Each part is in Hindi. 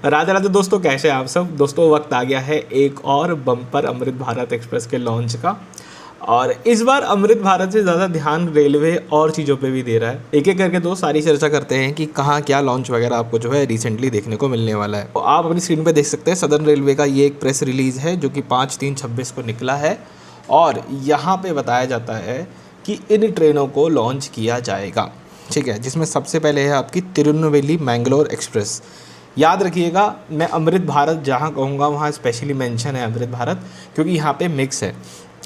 राधे राधे दोस्तों, कैसे हैं आप सब। दोस्तों वक्त आ गया है एक और बम्पर अमृत भारत एक्सप्रेस के लॉन्च का। और इस बार अमृत भारत से ज़्यादा ध्यान रेलवे और चीज़ों पे भी दे रहा है। एक एक करके दोस्त सारी चर्चा करते हैं कि कहाँ क्या लॉन्च वगैरह आपको जो है रिसेंटली देखने को मिलने वाला है। तो आप अपनी स्क्रीन पे देख सकते हैं सदर्न रेलवे का ये एक प्रेस रिलीज़ है जो कि 5/3/26 को निकला है। और यहाँ पे बताया जाता है कि इन ट्रेनों को लॉन्च किया जाएगा, ठीक है। जिसमें सबसे पहले है आपकी तिरुनेलवेली मैंगलोर एक्सप्रेस। याद रखिएगा, मैं अमृत भारत जहाँ कहूँगा वहाँ स्पेशली मेंशन है अमृत भारत, क्योंकि यहाँ पे मिक्स है।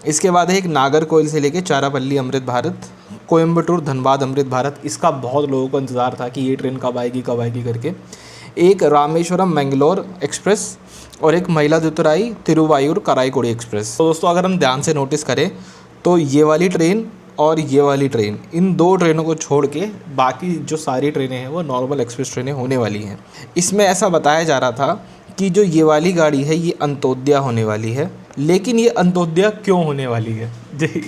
इसके बाद है एक नागरकोइल से लेके चारापल्ली अमृत भारत, कोयम्बटूर धनबाद अमृत भारत। इसका बहुत लोगों को इंतज़ार था कि ये ट्रेन कब आएगी करके। एक रामेश्वरम मैंगलोर एक्सप्रेस और एक मयिलादुतुराई तिरुवायूर कराईकोडी एक्सप्रेस। तो दोस्तों अगर हम ध्यान से नोटिस करें तो ये वाली ट्रेन और ये वाली ट्रेन, इन दो ट्रेनों को छोड़ के बाकी जो सारी ट्रेनें हैं वो नॉर्मल एक्सप्रेस ट्रेनें होने वाली हैं। इसमें ऐसा बताया जा रहा था कि जो ये वाली गाड़ी है ये अंत्योदय होने वाली है। लेकिन ये अंत्योदय क्यों होने वाली है,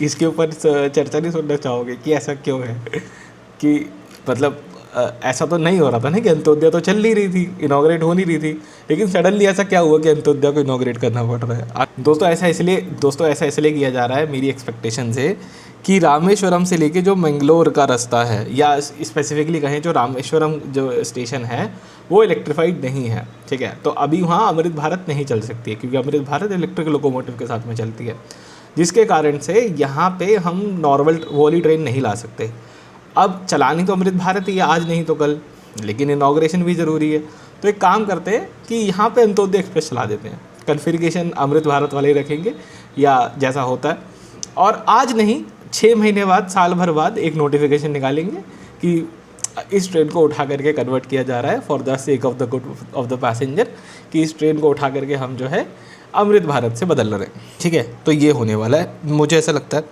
इसके ऊपर चर्चा नहीं सुनना चाहोगे कि ऐसा क्यों है। कि मतलब ऐसा तो नहीं हो रहा था ना कि अंत्योदय तो चल नहीं रही थी, इनॉग्रेट हो नहीं रही थी, लेकिन सडनली ऐसा क्या हुआ कि अंत्योदय को इनॉग्रेट करना पड़ रहा है। दोस्तों ऐसा इसलिए किया जा रहा है मेरी एक्सपेक्टेशन से कि रामेश्वरम से लेके जो मंगलोर का रास्ता है, या स्पेसिफिकली कहें जो रामेश्वरम जो स्टेशन है वो इलेक्ट्रीफाइड नहीं है, ठीक है। तो अभी वहाँ अमृत भारत नहीं चल सकती है क्योंकि अमृत भारत इलेक्ट्रिक लोकोमोटिव के साथ में चलती है, जिसके कारण से यहाँ पे हम नॉर्मल वाली ट्रेन नहीं ला सकते। अब चलानी तो अमृत भारत ही है, आज नहीं तो कल, लेकिन इनॉग्रेशन भी ज़रूरी है। तो एक काम करते हैं कि यहाँ पे अंत्योदय एक्सप्रेस चला देते हैं, कन्फिगरेशन अमृत भारत वाले ही रखेंगे या जैसा होता है। और आज नहीं, 6 महीने बाद, साल भर बाद एक नोटिफिकेशन निकालेंगे कि इस ट्रेन को उठा करके कन्वर्ट किया जा रहा है for the sake of the good of the passenger, कि इस ट्रेन को उठा करके हम जो है अमृत भारत से बदल रहे हैं, ठीक है। तो ये होने वाला है, मुझे ऐसा लगता है।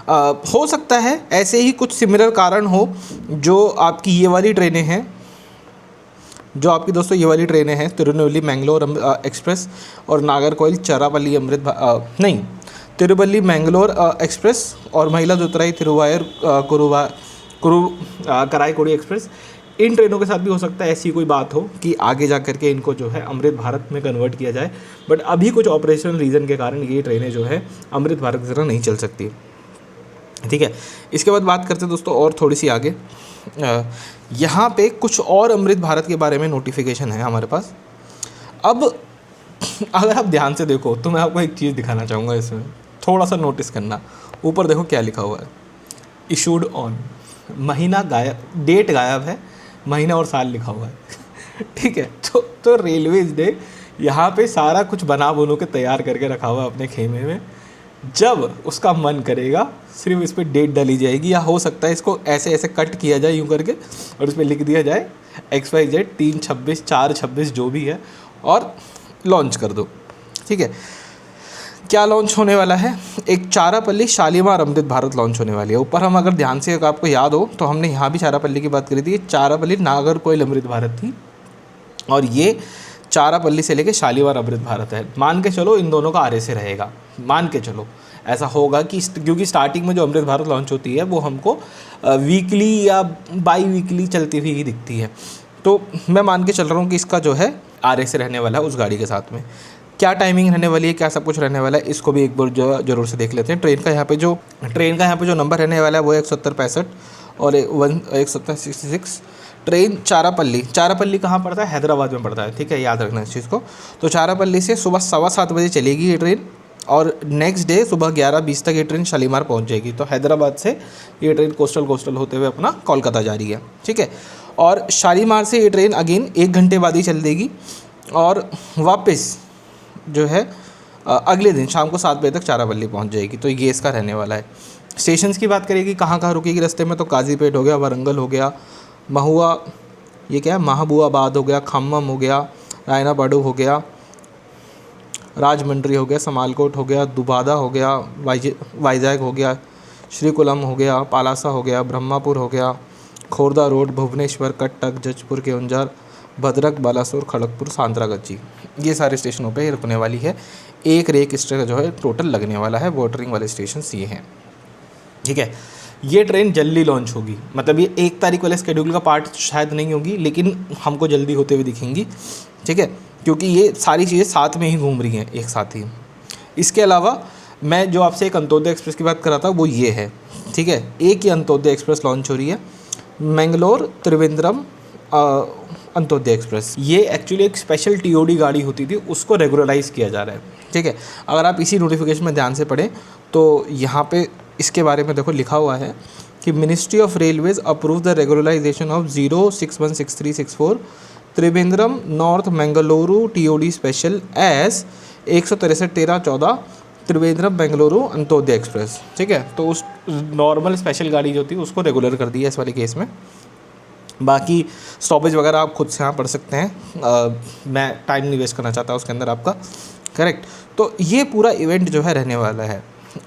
हो सकता है ऐसे ही कुछ सिमिलर कारण हो जो आपकी ये वाली ट्रेनें हैं, जो आपकी दोस्तों ये वाली ट्रेनें हैं तिरुनेलवेली मैंगलोर एक्सप्रेस और नागरकोइल चारापल्ली तिरुवल्ली मैंगलोर एक्सप्रेस और मयिलादुतुराई तिरुवायूर कराईकोडी एक्सप्रेस। इन ट्रेनों के साथ भी हो सकता है ऐसी कोई बात हो कि आगे जा करके इनको जो है अमृत भारत में कन्वर्ट किया जाए, बट अभी कुछ ऑपरेशनल रीज़न के कारण ये ट्रेनें जो है अमृत भारत की तरह नहीं चल सकती, ठीक है। इसके बाद बात करते हैं दोस्तों और थोड़ी सी आगे। यहाँ पे कुछ और अमृत भारत के बारे में नोटिफिकेशन है हमारे पास। अब अगर आप ध्यान से देखो तो मैं आपको एक चीज़ दिखाना चाहूँगा, इसमें थोड़ा सा नोटिस करना। ऊपर देखो क्या लिखा हुआ है, इशूड ऑन, महीना गायब, डेट गायब है, महीना और साल लिखा हुआ है। ठीक है, तो रेलवेज ने यहाँ पे सारा कुछ बना बुनू के तैयार करके रखा हुआ है अपने खेमे में। जब उसका मन करेगा सिर्फ इस पर डेट डाली जाएगी, या हो सकता है इसको ऐसे ऐसे कट किया जाए यूँ करके और इस पर लिख दिया जाए XYZ 3/26 4/26 जो भी है, और लॉन्च कर दो, ठीक है। क्या लॉन्च होने वाला है, एक चारापल्ली शालीमार अमृत भारत लॉन्च होने वाली है। ऊपर हम अगर ध्यान से आपको याद हो तो हमने यहाँ भी चारापल्ली की बात करी थी, चारापल्ली नागरकोइल अमृत भारत थी, और ये चारापल्ली से लेके शालीमार अमृत भारत है। मान के चलो इन दोनों का आरे से रहेगा, मान के चलो ऐसा होगा कि क्योंकि स्टार्टिंग में जो अमृत भारत लॉन्च होती है वो हमको वीकली या बाई वीकली चलती हुई ही दिखती है। तो मैं मान के चल रहा हूँ कि इसका जो है आरे से रहने वाला है उस गाड़ी के साथ में। क्या टाइमिंग रहने वाली है, क्या सब कुछ रहने वाला है, इसको भी एक बार जरूर से देख लेते हैं। ट्रेन का यहाँ पे जो नंबर रहने वाला है वो 17065 और 17066। ट्रेन चारापल्ली कहाँ पड़ता है, हैदराबाद में पड़ता है, ठीक है, याद रखना इस चीज़ को। तो चारापल्ली से सुबह 7:15 बजे चलेगी ये ट्रेन, और नेक्स्ट डे सुबह 11:20 तक ये ट्रेन शालीमार पहुंच जाएगी। तो हैदराबाद से ये ट्रेन कोस्टल होते हुए अपना कोलकाता जा रही है, ठीक है। और शालीमार से ये ट्रेन अगेन 1 घंटे बाद ही चल देगी, और वापस जो है अगले दिन शाम को 7 बजे तक चारापल्ली पहुंच जाएगी। तो ये इसका रहने वाला है। स्टेशंस की बात करेगी, कहाँ रुकेगी रास्ते में, तो काजीपेट हो गया, वारंगल हो गया, महबूबाबाद हो गया, खम्मम हो गया, रायनापाडू हो गया, राजमंड्री हो गया, समालकोट हो गया, दुबादा हो गया, वाइजैग हो गया, श्रीकुलम हो गया, पालासा हो गया, ब्रह्मापुर हो गया, खोर्दा रोड, भुवनेश्वर, कटक, जजपुर, केओंझर, भद्रक, बालासोर, खड़गपुर, सांतरागाची, ये सारे स्टेशनों पे रुकने वाली है। एक रेक जो है टोटल लगने वाला है, वाटरिंग वाले स्टेशन ये हैं, ठीक है। ये ट्रेन जल्दी लॉन्च होगी, मतलब ये 1 तारीख वाले स्केड्यूल का पार्ट शायद नहीं होगी, लेकिन हमको जल्दी होते हुए दिखेंगी, ठीक है, क्योंकि ये सारी चीज़ें साथ में ही घूम रही हैं एक साथ ही। इसके अलावा मैं जो आपसे एक अंत्योदय एक्सप्रेस की बात कर रहा था वो ये है, ठीक है, एक ही अंत्योदय एक्सप्रेस लॉन्च हो रही है, मैंगलोर त्रिवेंद्रम अंत्योदय एक्सप्रेस। ये एक्चुअली एक स्पेशल टीओडी गाड़ी होती थी, उसको रेगुलराइज़ किया जा रहा है, ठीक है। अगर आप इसी नोटिफिकेशन में ध्यान से पढ़ें तो यहाँ पे इसके बारे में देखो लिखा हुआ है कि ministry of railways approve the regularisation of 0616364 Trivandrum north Mangaluru TOD special S 163-13-14 Trivandrum Bengaluru Antyodaya express, ठीक है। तो उस नॉर्मल स्पेशल गाड़ी जो थी उसको रेगुलर कर दिया इस वाले केस में। बाकी स्टॉपेज वगैरह आप खुद से यहाँ पढ़ सकते हैं, मैं टाइम नहीं वेस्ट करना चाहता उसके अंदर आपका, करेक्ट। तो ये पूरा इवेंट जो है रहने वाला है,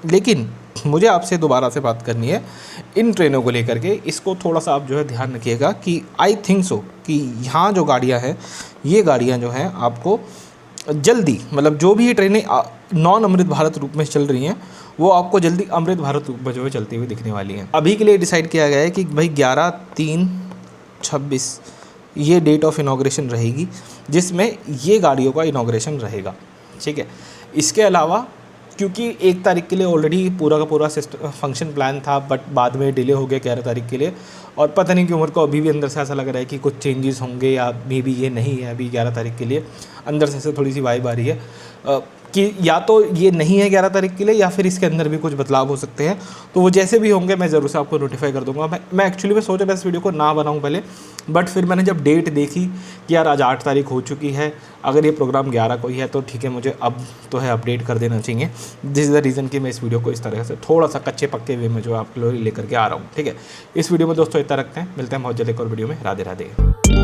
लेकिन मुझे आपसे दोबारा से बात करनी है इन ट्रेनों को लेकर के। इसको थोड़ा सा आप जो है ध्यान रखिएगा कि आई थिंक सो कि यहाँ जो गाड़ियाँ हैं ये गाड़ियाँ जो हैं आपको जल्दी, मतलब जो भी ये ट्रेनें नॉन अमृत भारत रूप में चल रही हैं वो आपको जल्दी अमृत भारत रूप में जो है चलती हुई दिखने वाली हैं। अभी के लिए डिसाइड किया गया है कि भाई 11/3/26 ये डेट ऑफ इनॉग्रेशन रहेगी, जिसमें ये गाड़ियों का इनॉग्रेशन रहेगा, ठीक है। इसके अलावा क्योंकि 1 तारीख के लिए ऑलरेडी पूरा का पूरा फंक्शन प्लान था, बट बाद में डिले हो गया 11 तारीख के लिए, और पता नहीं क्यों मेरे को अभी भी अंदर से ऐसा लग रहा है कि कुछ चेंजेस होंगे या मे बी ये नहीं है अभी 11 तारीख के लिए। अंदर से ऐसे थोड़ी सी वाइब आ रही है कि या तो ये नहीं है 11 तारीख के लिए या फिर इसके अंदर भी कुछ बदलाव हो सकते हैं। तो वो जैसे भी होंगे मैं ज़रूर से आपको नोटिफाई कर दूंगा। मैं एक्चुअली में सोचा था इस वीडियो को ना बनाऊं पहले, बट फिर मैंने जब डेट देखी कि यार आज 8 तारीख हो चुकी है, अगर ये प्रोग्राम 11 को ही है तो ठीक है, मुझे अब तो है अपडेट कर देना चाहिए। दिस इज़ द रीज़न कि मैं इस वीडियो को इस तरह से थोड़ा सा कच्चे पक्के वे में जो आपके लिए लेकर के आ रहा हूँ, ठीक है। इस वीडियो में दोस्तों इतना रखते हैं, मिलते हैं बहुत जल्द एक और वीडियो में। राधे राधे।